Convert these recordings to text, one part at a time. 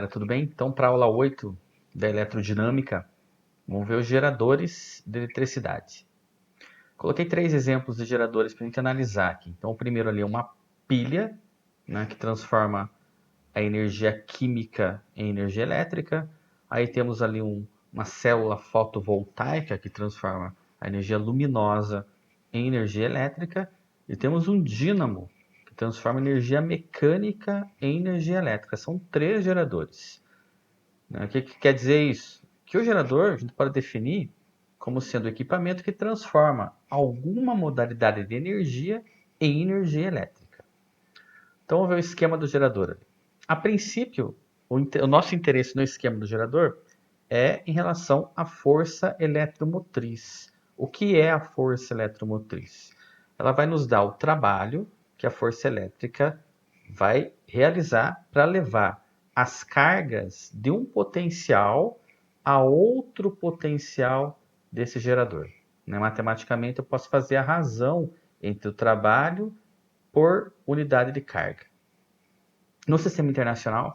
galera, tudo bem? Então, para a aula 8 da eletrodinâmica, vamos ver os geradores de eletricidade. Coloquei 3 exemplos de geradores para a gente analisar aqui. Então, o primeiro ali é uma pilha, né, que transforma a energia química em energia elétrica. Aí temos ali uma célula fotovoltaica que transforma a energia luminosa em energia elétrica. E temos um dínamo que transforma energia mecânica em energia elétrica. São 3 geradores. O que quer dizer isso? Que o gerador a gente pode definir como sendo o equipamento que transforma alguma modalidade de energia em energia elétrica. Então vamos ver o esquema do gerador. A princípio, o nosso interesse no esquema do gerador é em relação à força eletromotriz. O que é a força eletromotriz? Ela vai nos dar o trabalho que a força elétrica vai realizar para levar as cargas de um potencial a outro potencial desse gerador. Matematicamente, eu posso fazer a razão entre o trabalho por unidade de carga. No sistema internacional,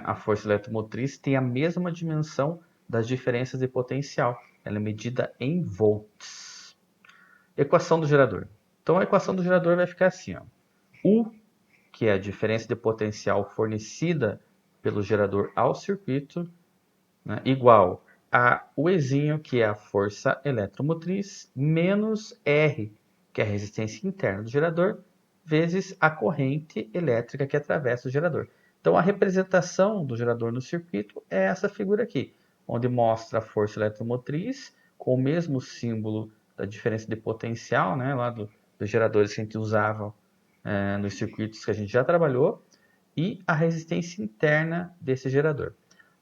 a força eletromotriz tem a mesma dimensão das diferenças de potencial. Ela é medida em volts. Equação do gerador. Então, a equação do gerador vai ficar assim. U, que é a diferença de potencial fornecida pelo gerador ao circuito, igual a Uzinho, que é a força eletromotriz, menos R, que é a resistência interna do gerador, vezes a corrente elétrica que atravessa o gerador. Então, a representação do gerador no circuito é essa figura aqui, onde mostra a força eletromotriz com o mesmo símbolo da diferença de potencial, lá dos geradores que a gente usava nos circuitos que a gente já trabalhou, e a resistência interna desse gerador.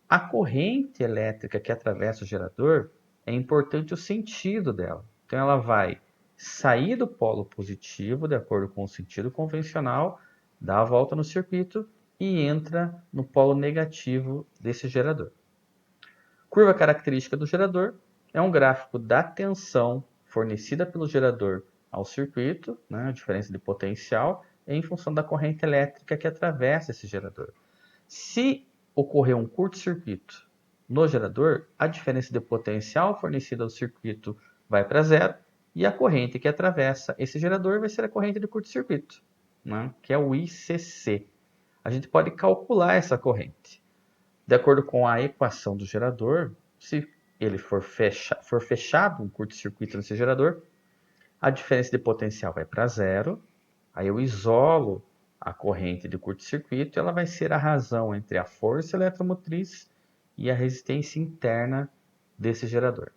A corrente elétrica que atravessa o gerador, é importante o sentido dela. Então, ela vai sair do polo positivo, de acordo com o sentido convencional, dá a volta no circuito e entra no polo negativo desse gerador. Curva característica do gerador é um gráfico da tensão fornecida pelo gerador ao circuito, a diferença de potencial, em função da corrente elétrica que atravessa esse gerador. Se ocorrer um curto-circuito no gerador, a diferença de potencial fornecida ao circuito vai para zero e a corrente que atravessa esse gerador vai ser a corrente de curto-circuito, que é o ICC. A gente pode calcular essa corrente. De acordo com a equação do gerador, se ele for fechado um curto-circuito nesse gerador, a diferença de potencial vai para zero, aí eu isolo a corrente de curto-circuito, ela vai ser a razão entre a força eletromotriz e a resistência interna desse gerador.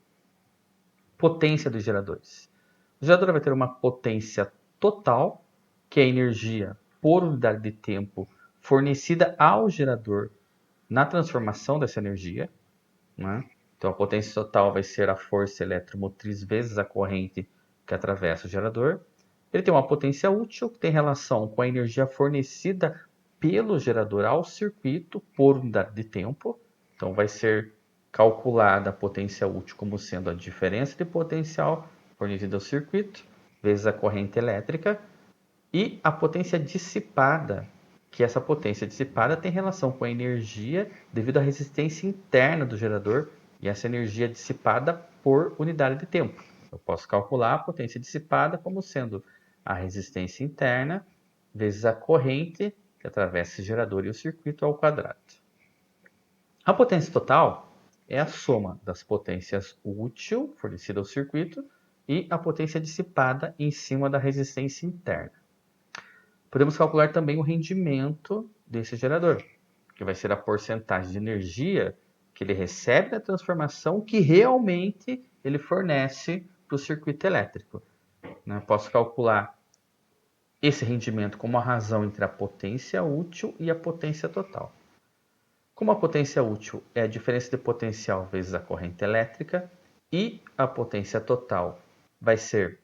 Potência dos geradores. O gerador vai ter uma potência total, que é a energia por unidade de tempo fornecida ao gerador na transformação dessa energia. Então, a potência total vai ser a força eletromotriz vezes a corrente que atravessa o gerador. Ele tem uma potência útil, que tem relação com a energia fornecida pelo gerador ao circuito por unidade de tempo. Então, vai ser calculada a potência útil como sendo a diferença de potencial fornecida ao circuito vezes a corrente elétrica. E a potência dissipada, que essa potência dissipada tem relação com a energia devido à resistência interna do gerador e essa energia dissipada por unidade de tempo. Eu posso calcular a potência dissipada como sendo a resistência interna vezes a corrente que atravessa o gerador e o circuito ao quadrado. A potência total é a soma das potências útil fornecida ao circuito e a potência dissipada em cima da resistência interna. Podemos calcular também o rendimento desse gerador, que vai ser a porcentagem de energia que ele recebe da transformação que realmente ele fornece para o circuito elétrico. Posso calcular esse rendimento como a razão entre a potência útil e a potência total. Como a potência útil é a diferença de potencial vezes a corrente elétrica e a potência total vai ser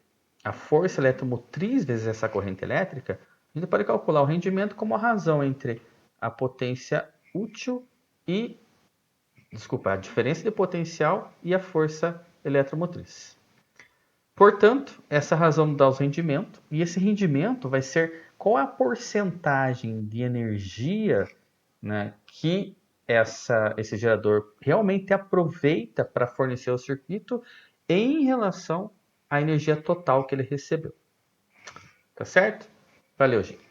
a força eletromotriz vezes essa corrente elétrica, a gente pode calcular o rendimento como a razão entre a potência útil e, a diferença de potencial e a força eletromotriz. Portanto, essa razão dá os rendimentos, e esse rendimento vai ser qual a porcentagem de energia que esse gerador realmente aproveita para fornecer o circuito em relação à energia total que ele recebeu. Tá certo? Valeu, gente.